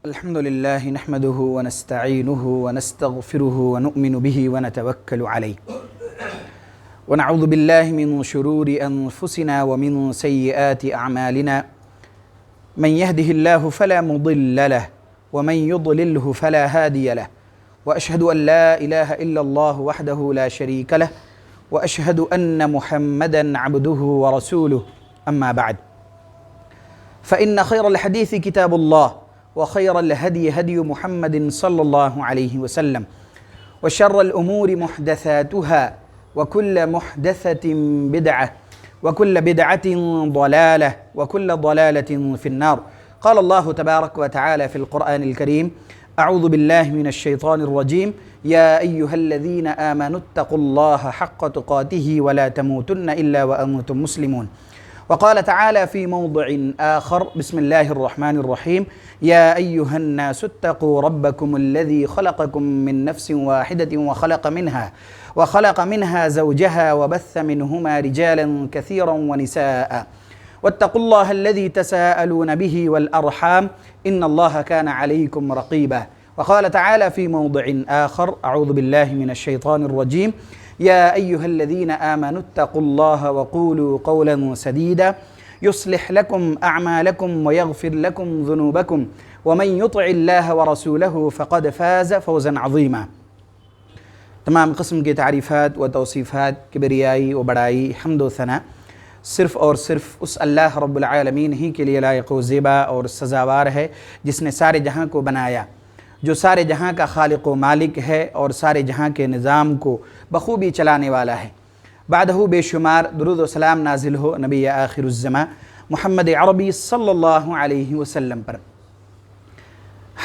الحمد لله نحمده ونستعينه ونستغفره ونؤمن به ونتوكل عليه ونعوذ بالله من شرور أنفسنا ومن سيئات أعمالنا من يهده الله فلا مضل له ومن يضلله فلا هادي له وأشهد أن لا إله إلا الله وحده لا شريك له وأشهد أن محمدا عبده ورسوله أما بعد فإن خير الحديث كتاب الله وخير الهدي هدي محمد صلى الله عليه وسلم وشر الأمور محدثاتها وكل محدثة بدعة وكل بدعة ضلالة وكل ضلالة في النار. قال الله تبارك وتعالى في القرآن الكريم: أعوذ بالله من الشيطان الرجيم يا أيها الذين آمنوا اتقوا الله حق تقاته ولا تموتن إلا وأنتم مسلمون. وقال تعالى في موضع آخر: بسم الله الرحمن الرحيم يا أيها الناس اتقوا ربكم الذي خلقكم من نفس واحدة وخلق منها زوجها وبث منهما رجالا كثيرا ونساء واتقوا الله الذي تساءلون به والأرحام إن الله كان عليكم رقيبا. وقال تعالى في موضع آخر: أعوذ بالله من الشيطان الرجيم يا أيها الذين آمنوا اتقوا الله وقولوا قولا سديدا يصلح لكم أعمالكم ويغفر لكم ذنوبكم ومن يطع الله ورسوله فقد فاز فوزا عظيما. تمام قسم کی تعریفات و توصیفات، کبریائی و بڑائی، حمد و ثنا صرف اور صرف اس اللہ رب العالمین ہی کے لیے لائق و زیبا اور سزاوار ہے جس نے سارے جہاں کو بنایا، جو سارے جہاں کا خالق و مالک ہے اور سارے جہاں کے نظام کو بخوبی چلانے والا ہے۔ بعدہ بے شمار درود و سلام نازل ہو نبی آخر الزماں محمد عربی صلی اللہ علیہ وسلم پر۔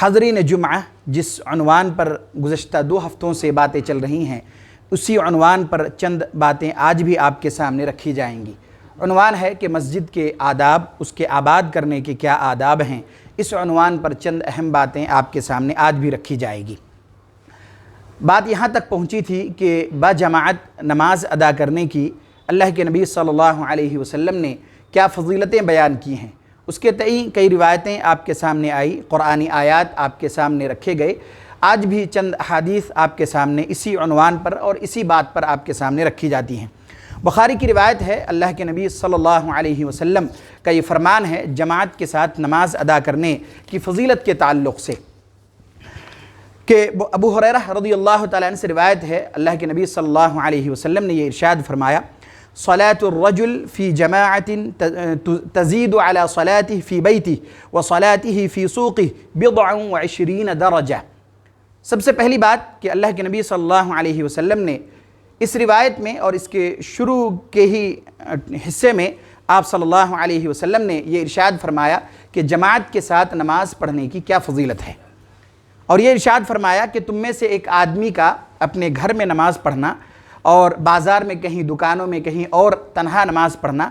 حاضرین جمعہ، جس عنوان پر گزشتہ 2 ہفتوں سے باتیں چل رہی ہیں، اسی عنوان پر چند باتیں آج بھی آپ کے سامنے رکھی جائیں گی۔ عنوان ہے کہ مسجد کے آداب، اس کے آباد کرنے کے کیا آداب ہیں۔ اس عنوان پر چند اہم باتیں آپ کے سامنے آج بھی رکھی جائے گی۔ بات یہاں تک پہنچی تھی کہ باجماعت نماز ادا کرنے کی اللہ کے نبی صلی اللہ علیہ وسلم نے کیا فضیلتیں بیان کی ہیں، اس کے تئیں کئی روایتیں آپ کے سامنے آئی، قرآنی آیات آپ کے سامنے رکھے گئے۔ آج بھی چند احادیث آپ کے سامنے اسی عنوان پر اور اسی بات پر آپ کے سامنے رکھی جاتی ہیں۔ بخاری کی روایت ہے، اللہ کے نبی صلی اللہ علیہ وسلم کا یہ فرمان ہے جماعت کے ساتھ نماز ادا کرنے کی فضیلت کے تعلق سے، کہ ابو ہریرہ رضی اللہ تعالیٰ عنہ سے روایت ہے، اللہ کے نبی صلی اللہ علیہ وسلم نے یہ ارشاد فرمایا: صلاة الرجل فی جماعت تزید علی صلاته فی بیتہ وصلاته فی سوقہ 27 درجہ۔ سب سے پہلی بات کہ اللہ کے نبی صلی اللہ علیہ وسلم نے اس روایت میں اور اس کے شروع کے ہی حصے میں آپ صلی اللہ علیہ وسلم نے یہ ارشاد فرمایا کہ جماعت کے ساتھ نماز پڑھنے کی کیا فضیلت ہے، اور یہ ارشاد فرمایا کہ تم میں سے ایک آدمی کا اپنے گھر میں نماز پڑھنا اور بازار میں کہیں، دکانوں میں کہیں اور تنہا نماز پڑھنا،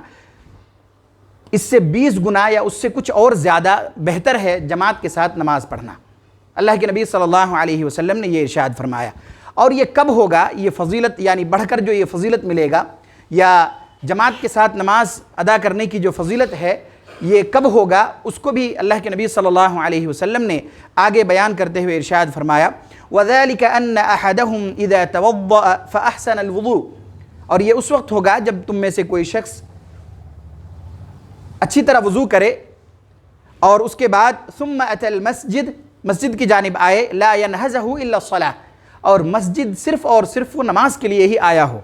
اس سے 20 گنا یا اس سے کچھ اور زیادہ بہتر ہے جماعت کے ساتھ نماز پڑھنا۔ اللہ کے نبی صلی اللہ علیہ وسلم نے یہ ارشاد فرمایا۔ اور یہ کب ہوگا یہ فضیلت، یعنی بڑھ کر جو یہ فضیلت ملے گا یا جماعت کے ساتھ نماز ادا کرنے کی جو فضیلت ہے یہ کب ہوگا، اس کو بھی اللہ کے نبی صلی اللہ علیہ وسلم نے آگے بیان کرتے ہوئے ارشاد فرمایا: وَذَلِكَ أَنَّ أَحَدَهُمْ إِذَا تَوَضَّأَ فَأَحْسَنَ الْوُضُوءَ۔ اور یہ اس وقت ہوگا جب تم میں سے کوئی شخص اچھی طرح وضو کرے اور اس کے بعد ثُمَّ أَتَى الْمَسْجِدِ، مسجد کی جانب آئے، لَا يَنْهَزَهُ إِلَّا الصَّلَاةِ، اور مسجد صرف اور صرف وہ نماز کے لیے ہی آیا ہو،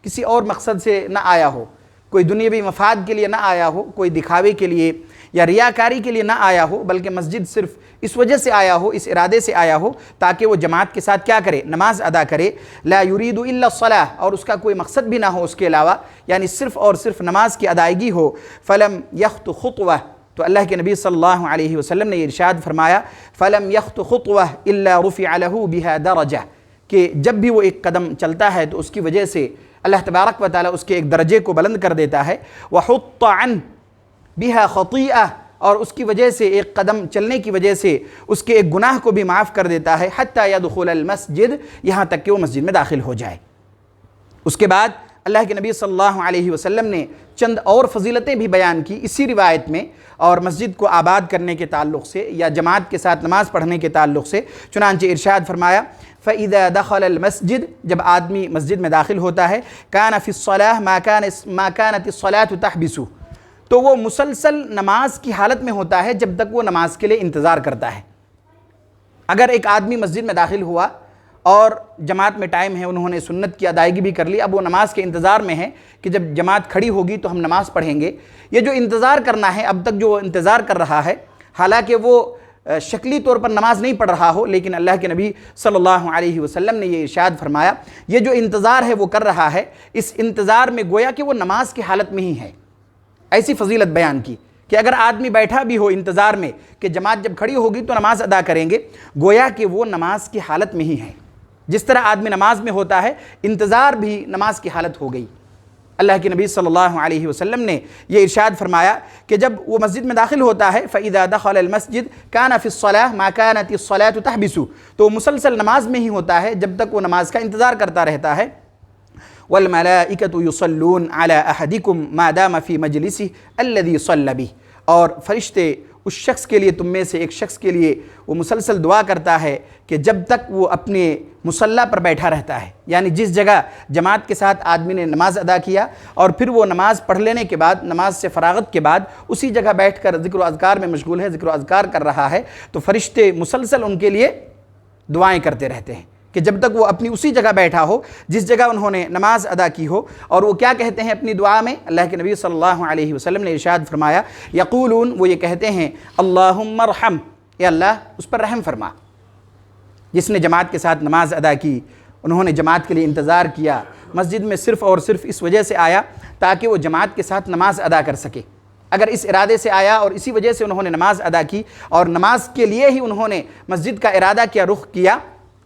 کسی اور مقصد سے نہ آیا ہو، کوئی دنیاوی مفاد کے لیے نہ آیا ہو، کوئی دکھاوے کے لیے یا ریاکاری کے لیے نہ آیا ہو، بلکہ مسجد صرف اس وجہ سے آیا ہو، اس ارادے سے آیا ہو تاکہ وہ جماعت کے ساتھ کیا کرے، نماز ادا کرے۔ لا یرید الا الصلاۃ، اور اس کا کوئی مقصد بھی نہ ہو اس کے علاوہ، یعنی صرف اور صرف نماز کی ادائیگی ہو۔ فلم یخط خطوہ، تو اللہ کے نبی صلی اللہ علیہ وسلم نے یہ ارشاد فرمایا: فلم یخط خطوہ الا رفع له بها درجہ، کہ جب بھی وہ ایک قدم چلتا ہے تو اس کی وجہ سے اللہ تبارک و تعالیٰ اس کے ایک درجے کو بلند کر دیتا ہے۔ وحط عنہ بها خطیئہ، اور اس کی وجہ سے، ایک قدم چلنے کی وجہ سے اس کے ایک گناہ کو بھی معاف کر دیتا ہے، حتی یدخل المسجد، یہاں تک کہ وہ مسجد میں داخل ہو جائے۔ اس کے بعد اللہ کے نبی صلی اللہ علیہ وسلم نے چند اور فضیلتیں بھی بیان کی اسی روایت میں، اور مسجد کو آباد کرنے کے تعلق سے یا جماعت کے ساتھ نماز پڑھنے کے تعلق سے۔ چنانچہ ارشاد فرمایا فَإِذَا دَخَلَ الْمَسْجِدِ، جب آدمی مسجد میں داخل ہوتا ہے، كَانَ فِي الصَّلَاةِ مَا كَانَتِ الصَّلَاةُ تَحْبِسُ، تو وہ مسلسل نماز کی حالت میں ہوتا ہے جب تک وہ نماز کے لیے انتظار کرتا ہے۔ اگر ایک آدمی مسجد میں داخل ہوا اور جماعت میں ٹائم ہے، انہوں نے سنت کی ادائیگی بھی کر لی، اب وہ نماز کے انتظار میں ہے کہ جب جماعت کھڑی ہوگی تو ہم نماز پڑھیں گے، یہ جو انتظار کرنا ہے، اب تک جو انتظار کر رہا ہے، حالانکہ وہ شکلی طور پر نماز نہیں پڑھ رہا ہو، لیکن اللہ کے نبی صلی اللہ علیہ وسلم نے یہ ارشاد فرمایا یہ جو انتظار ہے وہ کر رہا ہے، اس انتظار میں گویا کہ وہ نماز کی حالت میں ہی ہے۔ ایسی فضیلت بیان کی کہ اگر آدمی بیٹھا بھی ہو انتظار میں کہ جماعت جب کھڑی ہوگی تو نماز ادا کریں گے، گویا کہ وہ نماز کی حالت میں ہی ہے۔ جس طرح آدمی نماز میں ہوتا ہے، انتظار بھی نماز کی حالت ہو گئی۔ اللہ کے نبی صلی اللہ علیہ وسلم نے یہ ارشاد فرمایا کہ جب وہ مسجد میں داخل ہوتا ہے فَإِذَا دَخَلَ الْمَسْجِدِ كَانَ فِي الصَّلَاةِ مَا كَانَتِ الصَّلَاةُ تَحْبِسُ، تو مسلسل نماز میں ہی ہوتا ہے جب تک وہ نماز کا انتظار کرتا رہتا ہے۔ وَالْمَلَائِكَةُ يُصَلُّونَ عَلَىٰ أَحَدِكُمْ مَا دَامَ فِي مَجْلِسِهِ الَّذِي صَلَّ بِهِ، اور فرشتے اس شخص کے لیے، تم میں سے ایک شخص کے لیے وہ مسلسل دعا کرتا ہے کہ جب تک وہ اپنے مصلی پر بیٹھا رہتا ہے، یعنی جس جگہ جماعت کے ساتھ آدمی نے نماز ادا کیا اور پھر وہ نماز پڑھ لینے کے بعد، نماز سے فراغت کے بعد اسی جگہ بیٹھ کر ذکر و اذکار میں مشغول ہے، ذکر و اذکار کر رہا ہے، تو فرشتے مسلسل ان کے لیے دعائیں کرتے رہتے ہیں کہ جب تک وہ اپنی اسی جگہ بیٹھا ہو جس جگہ انہوں نے نماز ادا کی ہو۔ اور وہ کیا کہتے ہیں اپنی دعا میں؟ اللہ کے نبی صلی اللہ علیہ وسلم نے ارشاد فرمایا یقولون، وہ یہ کہتے ہیں اللہم ارحم، اے اللہ اس پر رحم فرما۔ جس نے جماعت کے ساتھ نماز ادا کی، انہوں نے جماعت کے لیے انتظار کیا، مسجد میں صرف اور صرف اس وجہ سے آیا تاکہ وہ جماعت کے ساتھ نماز ادا کر سکے۔ اگر اس ارادے سے آیا اور اسی وجہ سے انہوں نے نماز ادا کی اور نماز کے لیے ہی انہوں نے مسجد کا ارادہ کیا، رخ کیا،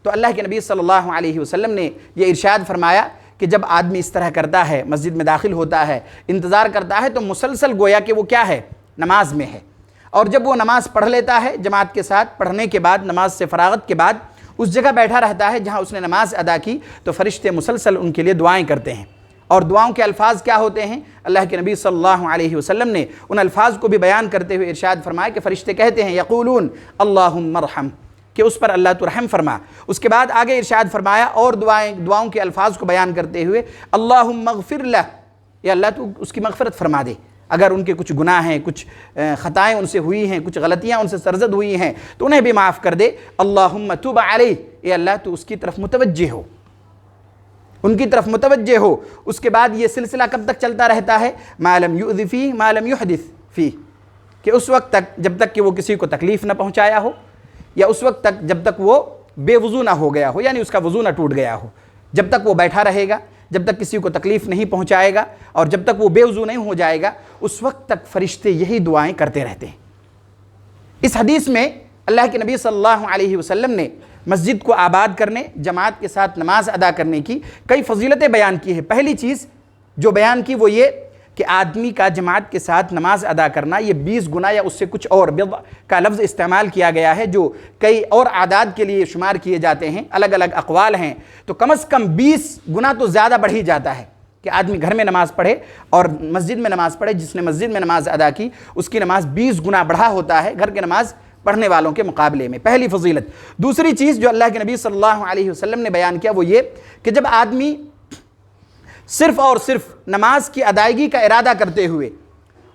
تو اللہ کے نبی صلی اللہ علیہ وسلم نے یہ ارشاد فرمایا کہ جب آدمی اس طرح کرتا ہے، مسجد میں داخل ہوتا ہے، انتظار کرتا ہے، تو مسلسل گویا کہ وہ کیا ہے؟ نماز میں ہے۔ اور جب وہ نماز پڑھ لیتا ہے جماعت کے ساتھ، پڑھنے کے بعد، نماز سے فراغت کے بعد اس جگہ بیٹھا رہتا ہے جہاں اس نے نماز ادا کی، تو فرشتے مسلسل ان کے لیے دعائیں کرتے ہیں۔ اور دعاؤں کے الفاظ کیا ہوتے ہیں؟ اللہ کے نبی صلی اللہ علیہ وسلم نے ان الفاظ کو بھی بیان کرتے ہوئے ارشاد فرمایا کہ فرشتے کہتے ہیں یقولون اللہم ارحم، کہ اس پر اللہ تو رحم فرما۔ اس کے بعد آگے ارشاد فرمایا اور دعاؤں کے الفاظ کو بیان کرتے ہوئے اللہم اغفر لہ، یا اللہ تو اس کی مغفرت فرما دے، اگر ان کے کچھ گناہ ہیں، کچھ خطائیں ان سے ہوئی ہیں، کچھ غلطیاں ان سے سرزد ہوئی ہیں تو انہیں بھی معاف کر دے۔ اللہم تب علیہ، اے اللہ تو اس کی طرف متوجہ ہو، ان کی طرف متوجہ ہو۔ اس کے بعد یہ سلسلہ کب تک چلتا رہتا ہے؟ ما لم یؤذ فیہ ما لم یحدث فیہ، کہ اس وقت تک جب تک کہ وہ کسی کو تکلیف نہ پہنچایا ہو، یا اس وقت تک جب تک وہ بے وضو نہ ہو گیا ہو، یعنی اس کا وضو نہ ٹوٹ گیا ہو، جب تک وہ بیٹھا رہے گا، جب تک کسی کو تکلیف نہیں پہنچائے گا اور جب تک وہ بے وضو نہیں ہو جائے گا، اس وقت تک فرشتے یہی دعائیں کرتے رہتے ہیں۔ اس حدیث میں اللہ کے نبی صلی اللہ علیہ وسلم نے مسجد کو آباد کرنے، جماعت کے ساتھ نماز ادا کرنے کی کئی فضیلتیں بیان کی ہیں۔ پہلی چیز جو بیان کی وہ یہ کہ آدمی کا جماعت کے ساتھ نماز ادا کرنا، یہ 20 گنا یا اس سے کچھ اور، بضع کا لفظ استعمال کیا گیا ہے جو کئی اور اعداد کے لیے شمار کیے جاتے ہیں، الگ الگ اقوال ہیں، تو کم از کم 20 گنا تو زیادہ بڑھ ہی جاتا ہے کہ آدمی گھر میں نماز پڑھے اور مسجد میں نماز پڑھے۔ جس نے مسجد میں نماز ادا کی اس کی نماز 20 گنا بڑھا ہوتا ہے گھر کے نماز پڑھنے والوں کے مقابلے میں۔ پہلی فضیلت۔ دوسری چیز جو اللہ کے نبی صلی اللہ علیہ وسلم نے بیان کیا وہ یہ کہ جب آدمی صرف اور صرف نماز کی ادائیگی کا ارادہ کرتے ہوئے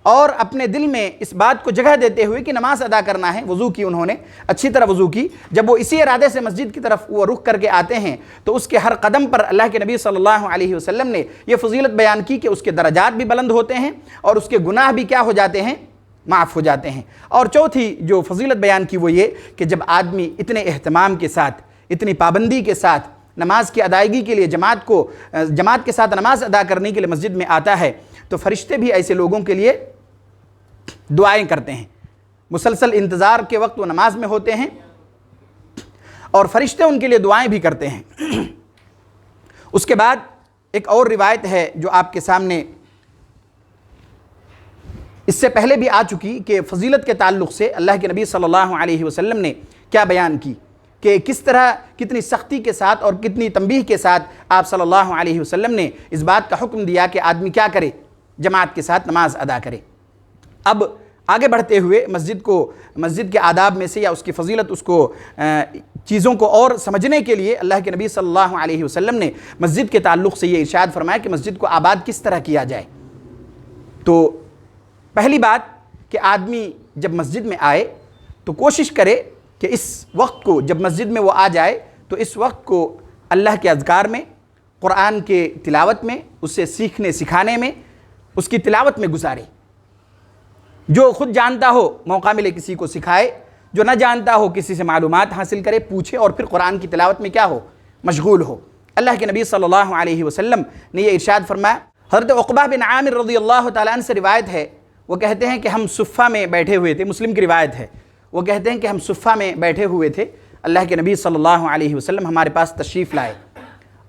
اور اپنے دل میں اس بات کو جگہ دیتے ہوئے کہ نماز ادا کرنا ہے، وضو کی، انہوں نے اچھی طرح وضو کی، جب وہ اسی ارادے سے مسجد کی طرف وہ رخ کر کے آتے ہیں تو اس کے ہر قدم پر اللہ کے نبی صلی اللہ علیہ وسلم نے یہ فضیلت بیان کی کہ اس کے درجات بھی بلند ہوتے ہیں اور اس کے گناہ بھی کیا ہو جاتے ہیں؟ معاف ہو جاتے ہیں۔ اور چوتھی جو فضیلت بیان کی وہ یہ کہ جب آدمی اتنے اہتمام کے ساتھ، اتنی پابندی کے ساتھ نماز کی ادائیگی کے لیے جماعت کے ساتھ نماز ادا کرنے کے لیے مسجد میں آتا ہے تو فرشتے بھی ایسے لوگوں کے لیے دعائیں کرتے ہیں۔ مسلسل انتظار کے وقت وہ نماز میں ہوتے ہیں اور فرشتے ان کے لیے دعائیں بھی کرتے ہیں۔ اس کے بعد ایک اور روایت ہے جو آپ کے سامنے اس سے پہلے بھی آ چکی کہ فضیلت کے تعلق سے اللہ کے نبی صلی اللہ علیہ وسلم نے کیا بیان کی۔ کہ کس طرح کتنی سختی کے ساتھ اور کتنی تنبیہ کے ساتھ آپ صلی اللہ علیہ وسلم نے اس بات کا حکم دیا کہ آدمی کیا کرے، جماعت کے ساتھ نماز ادا کرے۔ اب آگے بڑھتے ہوئے مسجد کے آداب میں سے یا اس کی فضیلت، اس کو چیزوں کو اور سمجھنے کے لیے اللہ کے نبی صلی اللہ علیہ وسلم نے مسجد کے تعلق سے یہ ارشاد فرمایا کہ مسجد کو آباد کس طرح کیا جائے۔ تو پہلی بات کہ آدمی جب مسجد میں آئے تو کوشش کرے کہ اس وقت کو، جب مسجد میں وہ آ جائے تو اس وقت کو اللہ کے اذکار میں، قرآن کے تلاوت میں، اسے سیکھنے سکھانے میں، اس کی تلاوت میں گزارے۔ جو خود جانتا ہو موقع ملے کسی کو سکھائے، جو نہ جانتا ہو کسی سے معلومات حاصل کرے، پوچھے، اور پھر قرآن کی تلاوت میں کیا ہو، مشغول ہو۔ اللہ کے نبی صلی اللہ علیہ وسلم نے یہ ارشاد فرمایا۔ حضرت عقبہ بن عامر رضی اللہ تعالیٰ عنہ سے روایت ہے، وہ کہتے ہیں کہ ہم صفہ میں بیٹھے ہوئے تھے، مسلم کی روایت ہے، وہ کہتے ہیں کہ ہم صفہ میں بیٹھے ہوئے تھے، اللہ کے نبی صلی اللہ علیہ وسلم ہمارے پاس تشریف لائے،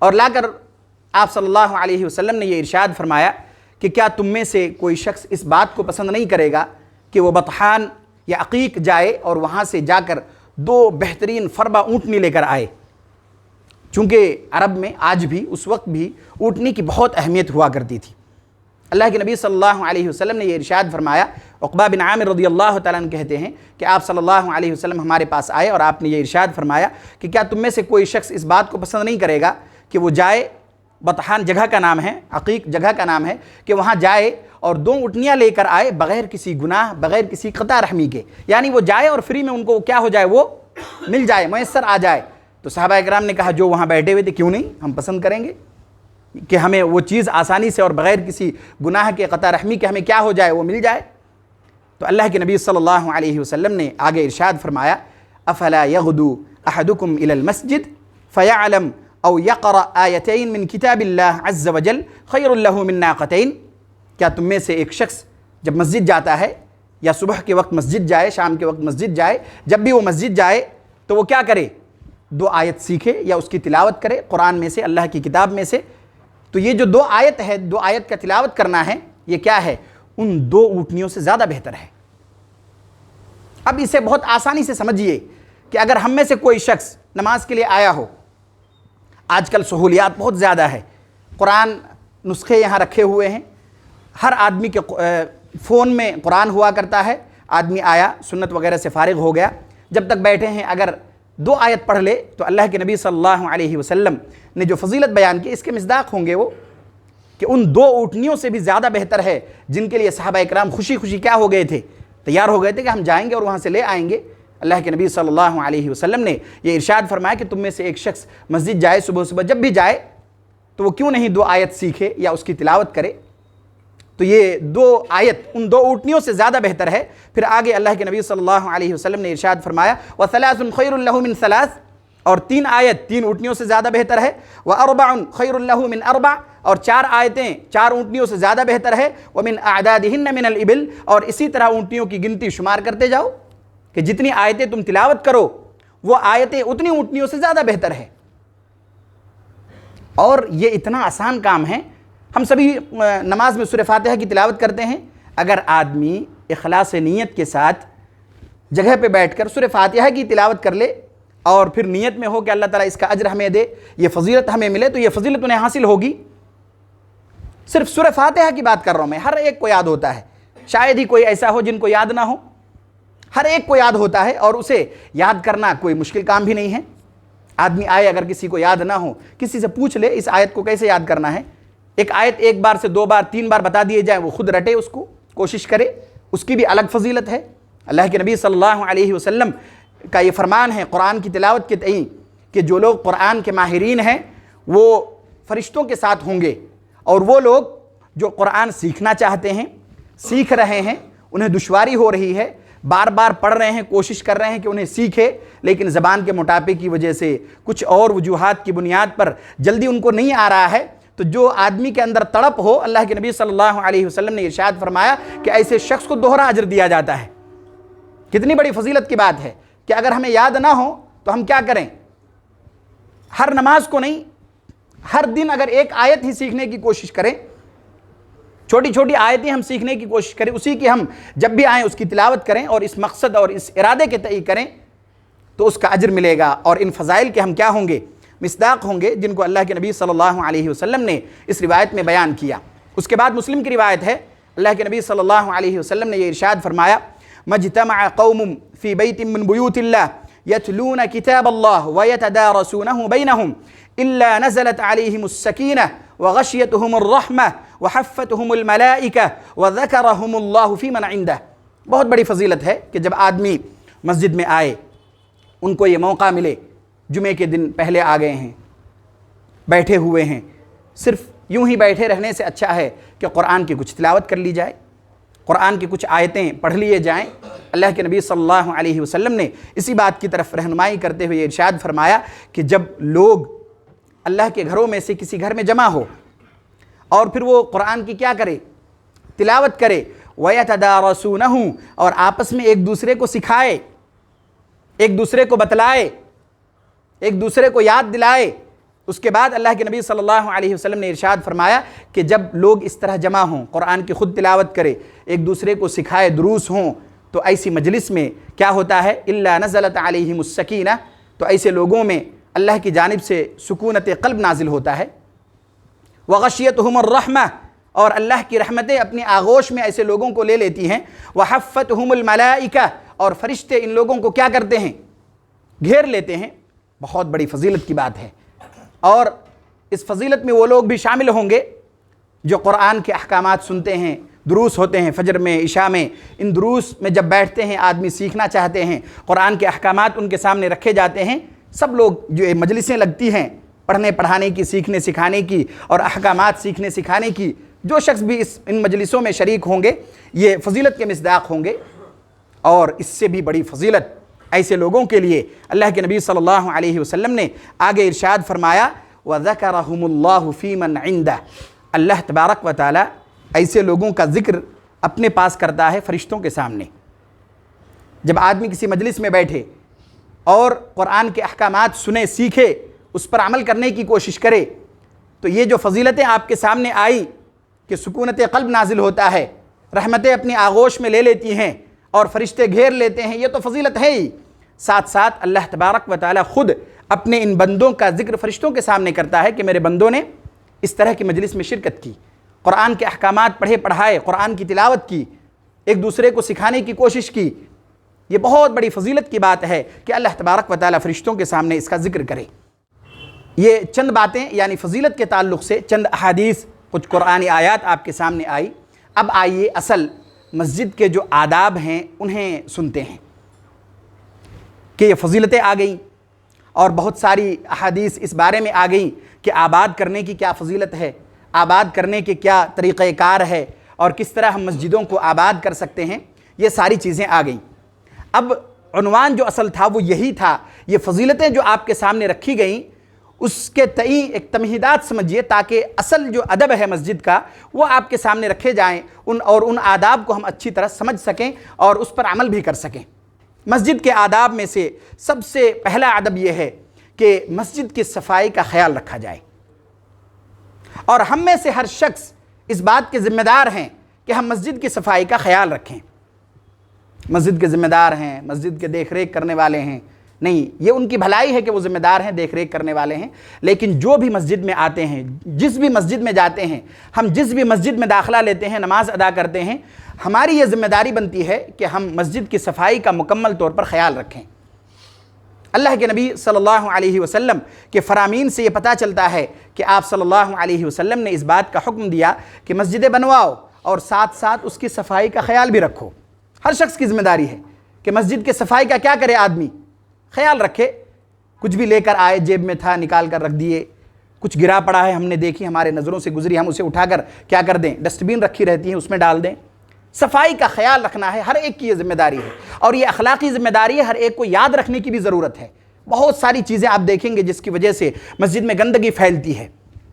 اور لا کر آپ صلی اللہ علیہ وسلم نے یہ ارشاد فرمایا کہ کیا تم میں سے کوئی شخص اس بات کو پسند نہیں کرے گا کہ وہ بطحان یا عقیق جائے اور وہاں سے جا کر 2 بہترین فربہ اونٹنی لے کر آئے؟ چونکہ عرب میں آج بھی، اس وقت بھی اونٹنی کی بہت اہمیت ہوا کرتی تھی۔ اللہ کے نبی صلی اللہ علیہ وسلم نے یہ ارشاد فرمایا۔ عقبہ بن عامر رضی اللہ تعالیٰ عنہ کہتے ہیں کہ آپ صلی اللہ علیہ وسلم ہمارے پاس آئے اور آپ نے یہ ارشاد فرمایا کہ کیا تم میں سے کوئی شخص اس بات کو پسند نہیں کرے گا کہ وہ جائے، بطحان جگہ کا نام ہے، عقیق جگہ کا نام ہے، کہ وہاں جائے اور 2 اونٹنیاں لے کر آئے بغیر کسی گناہ، بغیر کسی قطع رحمی کے، یعنی وہ جائے اور فری میں ان کو کیا ہو جائے، وہ مل جائے، میسر آ جائے۔ تو صحابہ کرام نے کہا جو وہاں بیٹھے ہوئے تھے کیوں نہیں، ہم پسند کریں گے کہ ہمیں وہ چیز آسانی سے اور بغیر کسی گناہ کے، قطع رحمی کے ہمیں کیا ہو جائے، وہ مل جائے۔ تو اللہ کے نبی صلی اللہ علیہ وسلم نے آگے ارشاد فرمایا، افلا یغدو احدکم الی المسجد فیعلم او یقرأ آیتین من کتاب اللہ عز وجل خیر لہ من ناقتین۔ کیا تم میں سے ایک شخص جب مسجد جاتا ہے، یا صبح کے وقت مسجد جائے، شام کے وقت مسجد جائے، جب بھی وہ مسجد جائے تو وہ کیا کرے، 2 آیت سیکھے یا اس کی تلاوت کرے قرآن میں سے، اللہ کی کتاب میں سے۔ تو یہ جو 2 آیت ہے، 2 آیت کا تلاوت کرنا ہے، یہ کیا ہے، ان 2 اونٹنیوں سے زیادہ بہتر ہے۔ اب اسے بہت آسانی سے سمجھیے کہ اگر ہم میں سے کوئی شخص نماز کے لیے آیا ہو، آج کل سہولیات بہت زیادہ ہے، قرآن نسخے یہاں رکھے ہوئے ہیں، ہر آدمی کے فون میں قرآن ہوا کرتا ہے، آدمی آیا، سنت وغیرہ سے فارغ ہو گیا، جب تک بیٹھے ہیں اگر 2 آیت پڑھ لے تو اللہ کے نبی صلی اللہ علیہ وسلم نے جو فضیلت بیان کی، اس کے مصداق ہوں گے وہ کہ ان 2 اونٹنیوں سے بھی زیادہ بہتر ہے، جن کے لیے صحابہ اکرام خوشی خوشی کیا ہو گئے تھے، تیار ہو گئے تھے کہ ہم جائیں گے اور وہاں سے لے آئیں گے۔ اللہ کے نبی صلی اللہ علیہ وسلم نے یہ ارشاد فرمایا کہ تم میں سے ایک شخص مسجد جائے، صبح صبح جب بھی جائے تو وہ کیوں نہیں 2 آیت سیکھے یا اس کی تلاوت کرے۔ تو یہ 2 آیت ان 2 اونٹنیوں سے زیادہ بہتر ہے۔ پھر آگے اللہ کے نبی صلی اللہ علیہ وسلم نے ارشاد فرمایا وَثَلَاثٌ خَيْرٌ لَهُ مِنْ ثَلَاثٍ، اور 3 آیت 3 اونٹنیوں سے زیادہ بہتر ہے۔ وَأَرْبَعٌ خَيْرٌ لَهُ مِنْ أَرْبَعٍ، اور 4 آیتیں 4 اونٹنیوں سے زیادہ بہتر ہے۔ وَمِنْ أَعْدَادِهِنَّ مِنَ الْإِبِلِ، اور اسی طرح اونٹنیوں کی گنتی شمار کرتے جاؤ کہ جتنی آیتیں تم تلاوت کرو وہ آیتیں اتنی اونٹنیوں سے زیادہ بہتر ہے۔ اور یہ اتنا آسان کام ہے، ہم سبھی نماز میں سورہ فاتحہ کی تلاوت کرتے ہیں، اگر آدمی اخلاص نیت کے ساتھ جگہ پہ بیٹھ کر سورہ فاتحہ کی تلاوت کر لے اور پھر نیت میں ہو کہ اللہ تعالیٰ اس کا اجر ہمیں دے، یہ فضیلت ہمیں ملے، تو یہ فضیلت انہیں حاصل ہوگی۔ صرف سورہ فاتحہ کی بات کر رہا ہوں میں، ہر ایک کو یاد ہوتا ہے، شاید ہی کوئی ایسا ہو جن کو یاد نہ ہو، ہر ایک کو یاد ہوتا ہے، اور اسے یاد کرنا کوئی مشکل کام بھی نہیں ہے۔ آدمی آئے، اگر کسی کو یاد نہ ہو، کسی سے پوچھ لے اس آیت کو کیسے یاد کرنا ہے، ایک آیت 1 بار سے 2 بار 3 بار بتا دیے جائیں، وہ خود رٹے، اس کو کوشش کرے، اس کی بھی الگ فضیلت ہے۔ اللہ کے نبی صلی اللہ علیہ وسلم کا یہ فرمان ہے قرآن کی تلاوت کے تئیں کہ جو لوگ قرآن کے ماہرین ہیں وہ فرشتوں کے ساتھ ہوں گے، اور وہ لوگ جو قرآن سیکھنا چاہتے ہیں، سیکھ رہے ہیں، انہیں دشواری ہو رہی ہے، بار بار پڑھ رہے ہیں، کوشش کر رہے ہیں کہ انہیں سیکھے، لیکن زبان کے موٹاپے کی وجہ سے، کچھ اور وجوہات کی بنیاد پر جلدی ان کو نہیں آ رہا ہے، تو جو آدمی کے اندر تڑپ ہو، اللہ کے نبی صلی اللہ علیہ وسلم نے ارشاد فرمایا کہ ایسے شخص کو دوہرا اجر دیا جاتا ہے۔ کتنی بڑی فضیلت کی بات ہے کہ اگر ہمیں یاد نہ ہو تو ہم کیا کریں، ہر نماز کو نہیں، ہر دن اگر 1 آیت ہی سیکھنے کی کوشش کریں، چھوٹی چھوٹی آیتیں ہم سیکھنے کی کوشش کریں، اسی کی ہم جب بھی آئیں اس کی تلاوت کریں، اور اس مقصد اور اس ارادے کے تئیں کریں تو اس کا اجر ملے گا، اور ان فضائل کے ہم کیا ہوں گے؟ مصداق ہوں گے، جن کو اللہ کے نبی صلی اللہ علیہ وسلم نے اس روایت میں بیان کیا۔ اس کے بعد مسلم کی روایت ہے، اللہ کے نبی صلی اللہ علیہ وسلم نے یہ ارشاد فرمایا، مجتمع قوم فی بیت من بیوت اللہ یتلون کتاب اللہ ویتدارسونہ بینہم الا نزلت علیہم السکینہ وغشیتہم الرحمہ وحفتہم الملائکہ وذکرہم اللہ فی من عندہ۔ بہت بڑی فضیلت ہے کہ جب آدمی مسجد میں آئے، ان کو یہ موقع ملے، جمعے کے دن پہلے آ گئے ہیں، بیٹھے ہوئے ہیں، صرف یوں ہی بیٹھے رہنے سے اچھا ہے کہ قرآن کی کچھ تلاوت کر لی جائے، قرآن کی کچھ آیتیں پڑھ لیے جائیں۔ اللہ کے نبی صلی اللہ علیہ وسلم نے اسی بات کی طرف رہنمائی کرتے ہوئے ارشاد فرمایا کہ جب لوگ اللہ کے گھروں میں سے کسی گھر میں جمع ہو اور پھر وہ قرآن کی کیا کرے؟ تلاوت کرے، وَيَتَدَارَسُونَهُ، اور آپس میں ایک دوسرے کو سکھائے، ایک دوسرے کو بتلائے، ایک دوسرے کو یاد دلائے۔ اس کے بعد اللہ کے نبی صلی اللہ علیہ وسلم نے ارشاد فرمایا کہ جب لوگ اس طرح جمع ہوں، قرآن کی خود تلاوت کرے، ایک دوسرے کو سکھائے، دروس ہوں، تو ایسی مجلس میں کیا ہوتا ہے؟ الا نزلت علیہم السکینہ، تو ایسے لوگوں میں اللہ کی جانب سے سکونت قلب نازل ہوتا ہے۔ وغشیتہم الرحمہ، اور اللہ کی رحمتیں اپنی آغوش میں ایسے لوگوں کو لے لیتی ہیں۔ وحفتہم الملائکہ، اور فرشتے ان لوگوں کو کیا کرتے ہیں؟ گھیر لیتے ہیں۔ بہت بڑی فضیلت کی بات ہے، اور اس فضیلت میں وہ لوگ بھی شامل ہوں گے جو قرآن کے احکامات سنتے ہیں۔ دروس ہوتے ہیں فجر میں، عشاء میں، ان دروس میں جب بیٹھتے ہیں آدمی سیکھنا چاہتے ہیں، قرآن کے احکامات ان کے سامنے رکھے جاتے ہیں، سب لوگ جو مجلسیں لگتی ہیں پڑھنے پڑھانے کی، سیکھنے سکھانے کی اور احکامات سیکھنے سکھانے کی، جو شخص بھی ان مجلسوں میں شریک ہوں گے یہ فضیلت کے مصداق ہوں گے۔ اور اس سے بھی بڑی فضیلت ایسے لوگوں کے لیے اللہ کے نبی صلی اللہ علیہ وسلم نے آگے ارشاد فرمایا، وَذَكَرَهُمُ اللَّهُ فِي مَنْ عِنْدَهُ، اللہ تبارک و تعالی ایسے لوگوں کا ذکر اپنے پاس کرتا ہے فرشتوں کے سامنے۔ جب آدمی کسی مجلس میں بیٹھے اور قرآن کے احکامات سنے، سیکھے، اس پر عمل کرنے کی کوشش کرے، تو یہ جو فضیلتیں آپ کے سامنے آئی کہ سکونت قلب نازل ہوتا ہے، رحمتیں اپنی آغوش میں لے لیتی ہیں اور فرشتے گھیر لیتے ہیں، یہ تو فضیلت ہے ہی۔ ساتھ ساتھ اللہ تبارک و تعالی خود اپنے ان بندوں کا ذکر فرشتوں کے سامنے کرتا ہے کہ میرے بندوں نے اس طرح کی مجلس میں شرکت کی، قرآن کے احکامات پڑھے پڑھائے، قرآن کی تلاوت کی، ایک دوسرے کو سکھانے کی کوشش کی۔ یہ بہت بڑی فضیلت کی بات ہے کہ اللہ تبارک و تعالی فرشتوں کے سامنے اس کا ذکر کرے۔ یہ چند باتیں یعنی فضیلت کے تعلق سے چند احادیث، کچھ قرآنی آیات آپ کے سامنے آئی۔ اب آئیے اصل مسجد کے جو آداب ہیں انہیں سنتے ہیں کہ یہ فضیلتیں آ گئیں اور بہت ساری احادیث اس بارے میں آ گئیں کہ آباد کرنے کی کیا فضیلت ہے، آباد کرنے کے کیا طریقہ کار ہے، اور کس طرح ہم مسجدوں کو آباد کر سکتے ہیں۔ یہ ساری چیزیں آ گئیں۔ اب عنوان جو اصل تھا وہ یہی تھا، یہ فضیلتیں جو آپ کے سامنے رکھی گئیں اس کے تئیں ایک تمہیدات سمجھیے، تاکہ اصل جو ادب ہے مسجد کا وہ آپ کے سامنے رکھے جائیں، ان آداب کو ہم اچھی طرح سمجھ سکیں اور اس پر عمل بھی کر سکیں۔ مسجد کے آداب میں سے سب سے پہلا ادب یہ ہے کہ مسجد کی صفائی کا خیال رکھا جائے، اور ہم میں سے ہر شخص اس بات کے ذمہ دار ہیں کہ ہم مسجد کی صفائی کا خیال رکھیں۔ مسجد کے ذمہ دار ہیں، مسجد کے دیکھ ریکھ کرنے والے ہیں، نہیں، یہ ان کی بھلائی ہے کہ وہ ذمہ دار ہیں، دیکھ ریکھ کرنے والے ہیں، لیکن جو بھی مسجد میں آتے ہیں، جس بھی مسجد میں جاتے ہیں، ہم جس بھی مسجد میں داخلہ لیتے ہیں، نماز ادا کرتے ہیں، ہماری یہ ذمہ داری بنتی ہے کہ ہم مسجد کی صفائی کا مکمل طور پر خیال رکھیں۔ اللہ کے نبی صلی اللہ علیہ وسلم کے فرامین سے یہ پتہ چلتا ہے کہ آپ صلی اللہ علیہ وسلم نے اس بات کا حکم دیا کہ مسجدیں بنواؤ اور ساتھ ساتھ اس کی صفائی کا خیال بھی رکھو۔ ہر شخص کی ذمہ داری ہے کہ مسجد کے صفائی کا کیا کرے، آدمی خیال رکھے۔ کچھ بھی لے کر آئے، جیب میں تھا نکال کر رکھ دیے، کچھ گرا پڑا ہے ہم نے دیکھی، ہمارے نظروں سے گزری، ہم اسے اٹھا کر کیا کر دیں، ڈسٹ بین رکھی رہتی ہیں اس میں ڈال دیں۔ صفائی کا خیال رکھنا ہے، ہر ایک کی یہ ذمہ داری ہے، اور یہ اخلاقی ذمہ داری ہے، ہر ایک کو یاد رکھنے کی بھی ضرورت ہے۔ بہت ساری چیزیں آپ دیکھیں گے جس کی وجہ سے مسجد میں گندگی پھیلتی ہے۔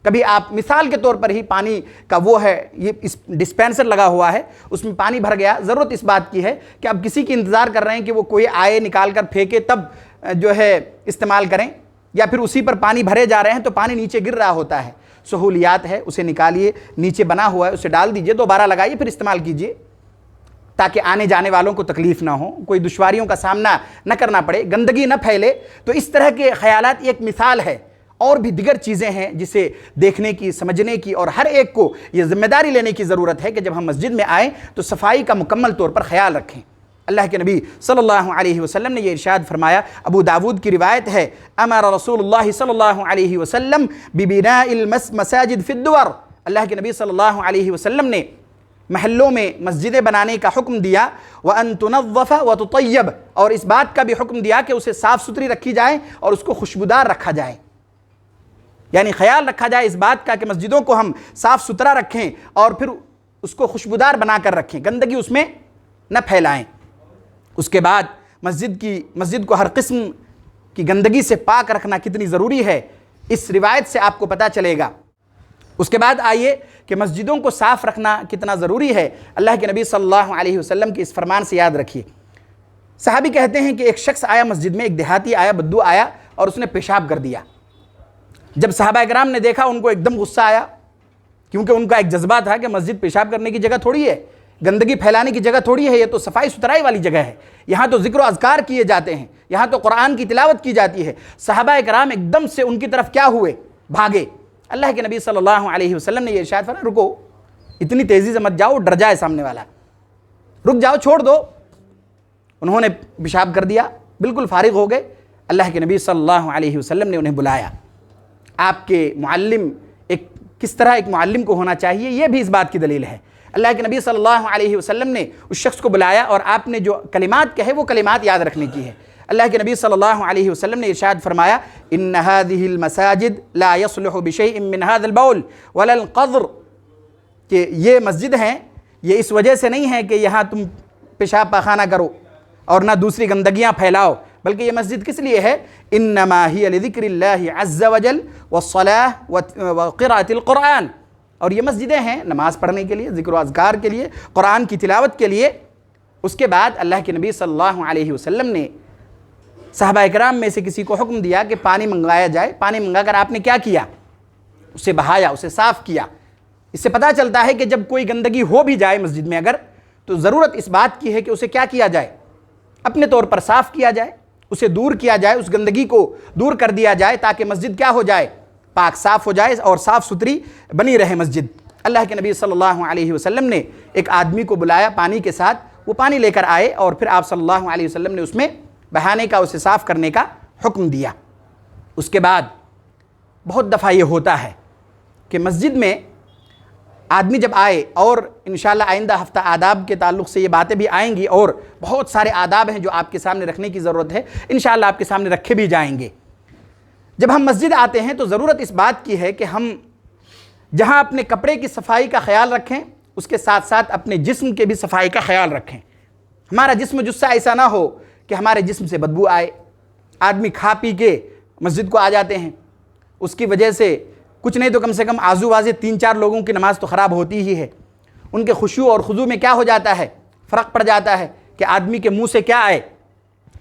کبھی آپ مثال کے طور پر ہی پانی کا وہ ہے، یہ اس ڈسپینسر لگا ہوا ہے، اس میں پانی بھر گیا، ضرورت اس بات کی ہے کہ آپ کسی کی انتظار کر رہے ہیں کہ وہ کوئی آئے نکال کر پھینکے تب جو ہے استعمال کریں، یا پھر اسی پر پانی بھرے جا رہے ہیں تو پانی نیچے گر رہا ہوتا ہے۔ سہولیات ہے، اسے نکالیے، نیچے بنا ہوا ہے اسے ڈال دیجئے، دوبارہ لگائیے، پھر استعمال کیجئے، تاکہ آنے جانے والوں کو تکلیف نہ ہو، کوئی دشواریوں کا سامنا نہ کرنا پڑے، گندگی نہ پھیلے۔ تو اس طرح کے خیالات ایک مثال ہے، اور بھی دیگر چیزیں ہیں جسے دیکھنے کی، سمجھنے کی، اور ہر ایک کو یہ ذمہ داری لینے کی ضرورت ہے کہ جب ہم مسجد میں آئیں تو صفائی کا مکمل طور پر خیال رکھیں۔ اللہ کے نبی صلی اللہ علیہ وسلم نے یہ ارشاد فرمایا، ابو داود کی روایت ہے، امر رسول اللہ صلی اللہ علیہ وسلم ببناء المساجد فی الدور، اللہ کے نبی صلی اللہ علیہ وسلم نے محلوں میں مسجدیں بنانے کا حکم دیا، وَأَن تُنَظَّفَ وَتُطَيَّبَ، اور اس بات کا بھی حکم دیا کہ اسے صاف ستھری رکھی جائے اور اس کو خوشبودار رکھا جائے، یعنی خیال رکھا جائے اس بات کا کہ مسجدوں کو ہم صاف ستھرا رکھیں اور پھر اس کو خوشبودار بنا کر رکھیں، گندگی اس میں نہ پھیلائیں۔ اس کے بعد مسجد کو ہر قسم کی گندگی سے پاک رکھنا کتنی ضروری ہے، اس روایت سے آپ کو پتہ چلے گا۔ اس کے بعد آئیے کہ مسجدوں کو صاف رکھنا کتنا ضروری ہے، اللہ کے نبی صلی اللہ علیہ وسلم کے اس فرمان سے یاد رکھیے۔ صحابی کہتے ہیں کہ ایک شخص آیا مسجد میں، ایک دیہاتی آیا، بدو آیا اور اس نے پیشاب کر دیا۔ جب صحابہ کرام نے دیکھا ان کو ایک دم غصہ آیا، کیونکہ ان کا ایک جذبہ تھا کہ مسجد پیشاب کرنے کی جگہ تھوڑی ہے، گندگی پھیلانے کی جگہ تھوڑی ہے، یہ تو صفائی ستھرائی والی جگہ ہے، یہاں تو ذکر و اذکار کیے جاتے ہیں، یہاں تو قرآن کی تلاوت کی جاتی ہے۔ صحابہ کرام ایک دم سے ان کی طرف کیا ہوئے؟ بھاگے۔ اللہ کے نبی صلی اللہ علیہ وسلم نے یہ ارشاد فرمایا، رکو، اتنی تیزی سے مت جاؤ، ڈر جائے سامنے والا، رک جاؤ، چھوڑ دو۔ انہوں نے پیشاب کر دیا، بالکل فارغ ہو گئے۔ اللہ کے نبی صلی اللہ علیہ وسلم نے انہیں بلایا۔ آپ کے معلم کس طرح ایک معلم کو ہونا چاہیے، یہ بھی اس بات کی دلیل ہے۔ اللہ کے نبی صلی اللہ علیہ وسلم نے اس شخص کو بلایا اور آپ نے جو کلمات کہے وہ کلمات یاد رکھنے کی ہے۔ اللہ کے نبی صلی اللہ علیہ وسلم نے ارشاد فرمایا، ان هذه المساجد لا يصلح بشيء من هذا البول ولا القذر، کہ یہ مسجد ہیں، یہ اس وجہ سے نہیں ہے کہ یہاں تم پیشاب پاخانہ کرو اور نہ دوسری گندگیاں پھیلاؤ، بلکہ یہ مسجد کس لیے ہے؟ انما هي لذکر اللہ عز وجل والصلاة وقراءة القرآن، اور یہ مسجدیں ہیں نماز پڑھنے کے لیے، ذکر و اذکار کے لیے، قرآن کی تلاوت کے لیے۔ اس کے بعد اللہ کے نبی صلی اللہ علیہ وسلم نے صحابہ کرام میں سے کسی کو حکم دیا کہ پانی منگوایا جائے۔ پانی منگا کر آپ نے کیا کیا؟ اسے بہایا، اسے صاف کیا۔ اس سے پتہ چلتا ہے کہ جب کوئی گندگی ہو بھی جائے مسجد میں اگر، تو ضرورت اس بات کی ہے کہ اسے کیا کیا جائے؟ اپنے طور پر صاف کیا جائے، اسے دور کیا جائے، اس گندگی کو دور کر دیا جائے، تاکہ مسجد کیا ہو جائے؟ پاک صاف ہو جائے اور صاف ستھری بنی رہے مسجد۔ اللہ کے نبی صلی اللہ علیہ وسلم نے ایک آدمی کو بلایا پانی کے ساتھ، وہ پانی لے کر آئے اور پھر آپ صلی اللہ علیہ وسلم نے اس میں بہانے کا، اسے صاف کرنے کا حکم دیا۔ اس کے بعد بہت دفعہ یہ ہوتا ہے کہ مسجد میں آدمی جب آئے، اور انشاءاللہ آئندہ ہفتہ آداب کے تعلق سے یہ باتیں بھی آئیں گی، اور بہت سارے آداب ہیں جو آپ کے سامنے رکھنے کی ضرورت ہے، انشاءاللہ آپ کے سامنے رکھے بھی جائیں گے۔ جب ہم مسجد آتے ہیں تو ضرورت اس بات کی ہے کہ ہم جہاں اپنے کپڑے کی صفائی کا خیال رکھیں، اس کے ساتھ ساتھ اپنے جسم کے بھی صفائی کا خیال رکھیں۔ ہمارا جسم جثہ ایسا نہ ہو کہ ہمارے جسم سے بدبو آئے۔ آدمی کھا پی کے مسجد کو آ جاتے ہیں، اس کی وجہ سے کچھ نہیں تو کم سے کم آزو بازے 3-4 لوگوں کی نماز تو خراب ہوتی ہی ہے۔ ان کے خشوع اور خضوع میں کیا ہو جاتا ہے؟ فرق پڑ جاتا ہے کہ آدمی کے منہ سے کیا آئے؟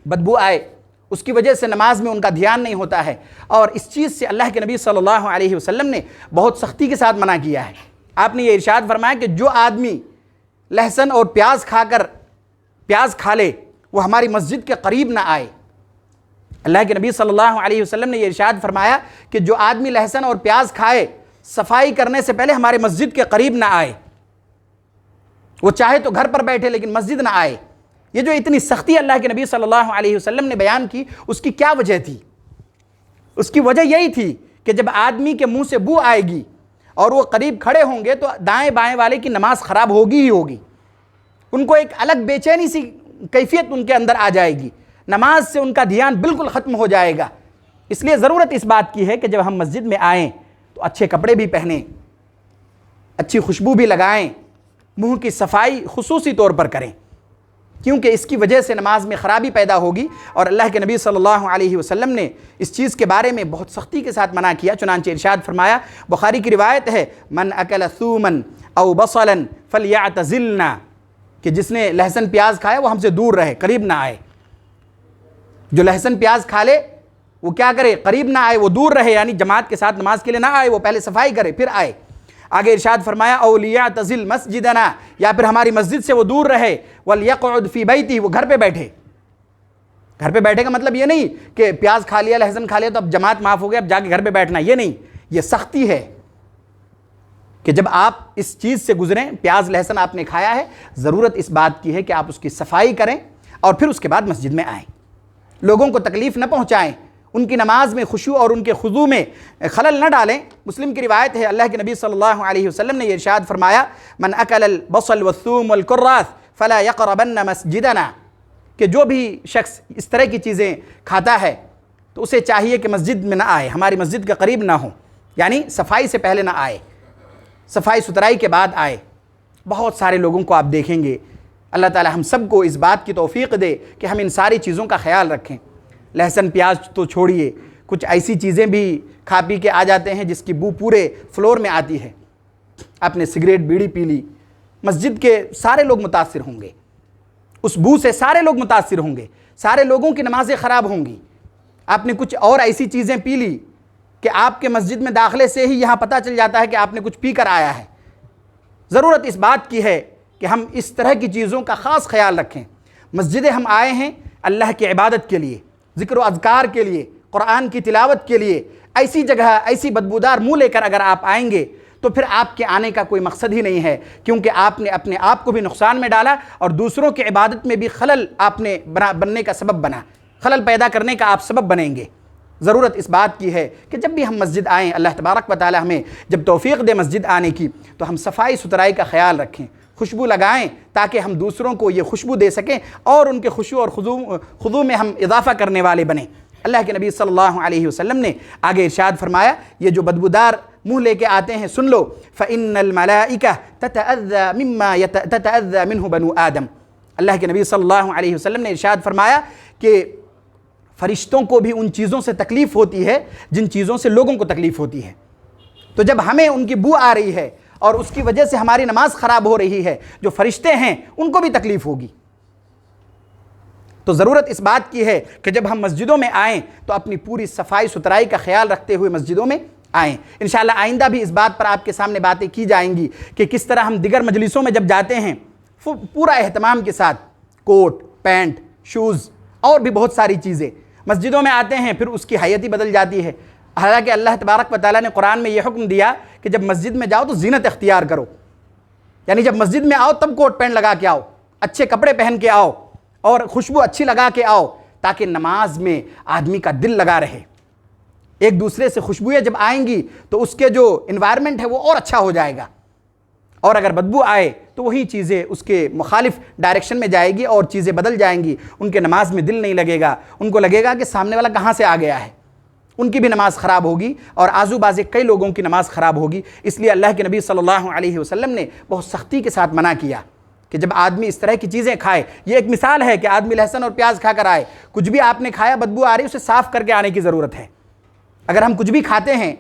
بدبو آئے۔ اس کی وجہ سے نماز میں ان کا دھیان نہیں ہوتا ہے، اور اس چیز سے اللہ کے نبی صلی اللہ علیہ وسلم نے بہت سختی کے ساتھ منع کیا ہے۔ آپ نے یہ ارشاد فرمایا کہ جو آدمی لہسن اور پیاز کھا لے وہ ہماری مسجد کے قریب نہ آئے۔ اللہ کے نبی صلی اللہ علیہ وسلم نے یہ ارشاد فرمایا کہ جو آدمی لہسن اور پیاز کھائے، صفائی کرنے سے پہلے ہمارے مسجد کے قریب نہ آئے، وہ چاہے تو گھر پر بیٹھے لیکن مسجد نہ آئے۔ یہ جو اتنی سختی اللہ کے نبی صلی اللہ علیہ وسلم نے بیان کی، اس کی کیا وجہ تھی؟ اس کی وجہ یہی تھی کہ جب آدمی کے منہ سے بو آئے گی اور وہ قریب کھڑے ہوں گے تو دائیں بائیں والے کی نماز خراب ہوگی ہی ہوگی۔ ان کو ایک الگ بے چینی سی کیفیت ان کے اندر آ جائے گی، نماز سے ان کا دھیان بالکل ختم ہو جائے گا۔ اس لیے ضرورت اس بات کی ہے کہ جب ہم مسجد میں آئیں تو اچھے کپڑے بھی پہنیں، اچھی خوشبو بھی لگائیں، منہ کی صفائی خصوصی طور پر کریں، کیونکہ اس کی وجہ سے نماز میں خرابی پیدا ہوگی، اور اللہ کے نبی صلی اللہ علیہ وسلم نے اس چیز کے بارے میں بہت سختی کے ساتھ منع کیا۔ چنانچہ ارشاد فرمایا، بخاری کی روایت ہے، من اکل ثوما او بصلا فلیعتزلنا، کہ جس نے لہسن پیاز کھایا وہ ہم سے دور رہے، قریب نہ آئے۔ جو لہسن پیاز کھا لے وہ کیا کرے؟ قریب نہ آئے، وہ دور رہے، یعنی جماعت کے ساتھ نماز کے لیے نہ آئے، وہ پہلے صفائی کرے پھر آئے۔ آگے ارشاد فرمایا اولیعتزل مسجدنا، یا پھر ہماری مسجد سے وہ دور رہے، ولیقعد فی بیتی، وہ گھر پہ بیٹھے۔ گھر پہ بیٹھے کا مطلب یہ نہیں کہ پیاز کھا لیا، لہسن کھا لیا تو اب جماعت معاف ہو گیا، اب جا کے گھر پہ بیٹھنا، یہ نہیں، یہ سختی ہے کہ جب آپ اس چیز سے گزریں، پیاز لہسن آپ نے کھایا ہے، ضرورت اس بات کی ہے کہ آپ اس کی صفائی کریں اور پھر اس کے بعد مسجد میں آئیں، لوگوں کو تکلیف نہ پہنچائیں، ان کی نماز میں خشوع اور ان کے خضوع میں خلل نہ ڈالیں۔ مسلم کی روایت ہے، اللہ کے نبی صلی اللہ علیہ وسلم نے یہ ارشاد فرمایا، من اکل البصل والثوم والکراث فلا یقربن مسجدنا، کہ جو بھی شخص اس طرح کی چیزیں کھاتا ہے تو اسے چاہیے کہ مسجد میں نہ آئے، ہماری مسجد کے قریب نہ ہو، یعنی صفائی سے پہلے نہ آئے، صفائی ستھرائی کے بعد آئے۔ بہت سارے لوگوں کو آپ دیکھیں گے، اللہ تعالی ہم سب کو اس بات کی توفیق دے کہ ہم ان ساری چیزوں کا خیال رکھیں۔ لہسن پیاز تو چھوڑیے، کچھ ایسی چیزیں بھی کھا پی کے آ جاتے ہیں جس کی بو پورے فلور میں آتی ہے، آپ نے سگریٹ بیڑی پی لی، مسجد کے سارے لوگ متاثر ہوں گے، اس بو سے سارے لوگ متاثر ہوں گے، سارے لوگوں کی نمازیں خراب ہوں گی۔ آپ نے کچھ اور ایسی چیزیں پی لی کہ آپ کے مسجد میں داخلے سے ہی یہاں پتہ چل جاتا ہے کہ آپ نے کچھ پی کر آیا ہے۔ ضرورت اس بات کی ہے کہ ہم اس طرح کی چیزوں کا خاص خیال رکھیں۔ مسجدیں ہم آئے ہیں اللہ کی عبادت کے لیے، ذکر و اذکار کے لیے، قرآن کی تلاوت کے لیے۔ ایسی جگہ، ایسی بدبودار منہ لے کر اگر آپ آئیں گے تو پھر آپ کے آنے کا کوئی مقصد ہی نہیں ہے، کیونکہ آپ نے اپنے آپ کو بھی نقصان میں ڈالا اور دوسروں کی عبادت میں بھی خلل آپ نے بننے کا سبب بنا، خلل پیدا کرنے کا آپ سبب بنیں گے۔ ضرورت اس بات کی ہے کہ جب بھی ہم مسجد آئیں، اللہ تبارک و تعالی ہمیں جب توفیق دے مسجد آنے کی، تو ہم صفائی ستھرائی کا خیال رکھیں، خوشبو لگائیں تاکہ ہم دوسروں کو یہ خوشبو دے سکیں اور ان کے خشوع اور خضوع میں ہم اضافہ کرنے والے بنیں۔ اللہ کے نبی صلی اللہ علیہ وسلم نے آگے ارشاد فرمایا، یہ جو بدبودار منہ لے کے آتے ہیں سن لو، فَإِنَّ الْمَلَائِكَةَ تَتَأَذَّى مِمَّا تَتَأَذَّى مِنْهُ بَنُو آدم۔ اللہ کے نبی صلی اللہ علیہ وسلم نے ارشاد فرمایا کہ فرشتوں کو بھی ان چیزوں سے تکلیف ہوتی ہے جن چیزوں سے لوگوں کو تکلیف ہوتی ہے، تو جب ہمیں ان کی بو آ رہی ہے اور اس کی وجہ سے ہماری نماز خراب ہو رہی ہے، جو فرشتے ہیں ان کو بھی تکلیف ہوگی۔ تو ضرورت اس بات کی ہے کہ جب ہم مسجدوں میں آئیں تو اپنی پوری صفائی ستھرائی کا خیال رکھتے ہوئے مسجدوں میں آئیں۔ انشاءاللہ آئندہ بھی اس بات پر آپ کے سامنے باتیں کی جائیں گی کہ کس طرح ہم دیگر مجلسوں میں جب جاتے ہیں پورا اہتمام کے ساتھ، کوٹ، پینٹ، شوز اور بھی بہت ساری چیزیں، مسجدوں میں آتے ہیں پھر اس کی حیت ہی بدل جاتی ہے۔ حالانکہ اللہ تبارک و تعالیٰ نے قرآن میں یہ حکم دیا کہ جب مسجد میں جاؤ تو زینت اختیار کرو، یعنی جب مسجد میں آؤ تب کوٹ پینٹ لگا کے آؤ، اچھے کپڑے پہن کے آؤ اور خوشبو اچھی لگا کے آؤ، تاکہ نماز میں آدمی کا دل لگا رہے۔ ایک دوسرے سے خوشبوئیں جب آئیں گی تو اس کے جو انوائرمنٹ ہے وہ اور اچھا ہو جائے گا، اور اگر بدبو آئے تو وہی چیزیں اس کے مخالف ڈائریکشن میں جائے گی اور چیزیں بدل جائیں گی، ان کے نماز میں دل نہیں لگے گا، ان کو لگے گا کہ سامنے والا کہاں سے آ گیا ہے، ان کی بھی نماز خراب ہوگی اور آزو بازے کئی لوگوں کی نماز خراب ہوگی۔ اس لیے اللہ کے نبی صلی اللہ علیہ وسلم نے بہت سختی کے ساتھ منع کیا کہ جب آدمی اس طرح کی چیزیں کھائے، یہ ایک مثال ہے کہ آدمی لہسن اور پیاز کھا کر آئے، کچھ بھی آپ نے کھایا بدبو آ رہی، اسے صاف کر کے آنے کی ضرورت ہے۔ اگر ہم کچھ بھی کھاتے ہیں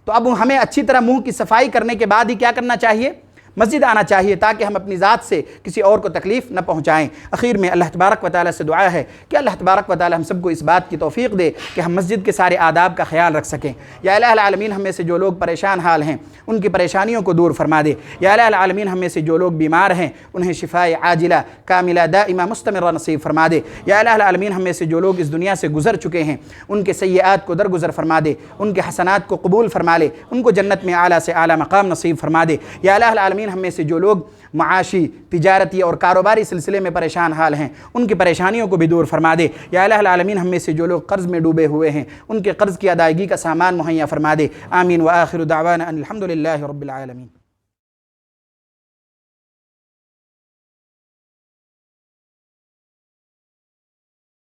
تو اب ہمیں اچھی طرح منہ کی صفائی کرنے کے بعد ہی کیا کرنا چاہیے؟ مسجد آنا چاہیے، تاکہ ہم اپنی ذات سے کسی اور کو تکلیف نہ پہنچائیں۔ اخیر میں اللہ تبارک و تعالیٰ سے دعا ہے کہ اللہ تبارک و تعالیٰ ہم سب کو اس بات کی توفیق دے کہ ہم مسجد کے سارے آداب کا خیال رکھ سکیں۔ یا الہ العالمین ہم میں سے جو لوگ پریشان حال ہیں ان کی پریشانیوں کو دور فرما دے۔ یا الہ العالمین ہم میں سے جو لوگ بیمار ہیں انہیں شفائے عاجلہ کاملہ دائمہ مستمرہ نصیب فرما دے۔ یا الہ العالمین ہم میں سے جو لوگ اس دنیا سے گزر چکے ہیں ان کے سیئات کو درگزر فرما دے، ان کے حسنات کو قبول فرما لے، ان کو جنت میں اعلیٰ سے اعلیٰ مقام نصیب فرما دے۔ یا الہ العالمین ہم میں سے جو لوگ معاشی، تجارتی اور کاروباری سلسلے میں پریشان حال ہیں ان کی پریشانیوں کو بھی دور فرما دے۔ یا الہ العالمین ہم میں سے جو لوگ قرض میں ڈوبے ہوئے ہیں ان کے قرض کی ادائیگی کا سامان مہیا فرما دے۔ آمین۔ وآخر دعوانا ان الحمد للہ رب العالمین۔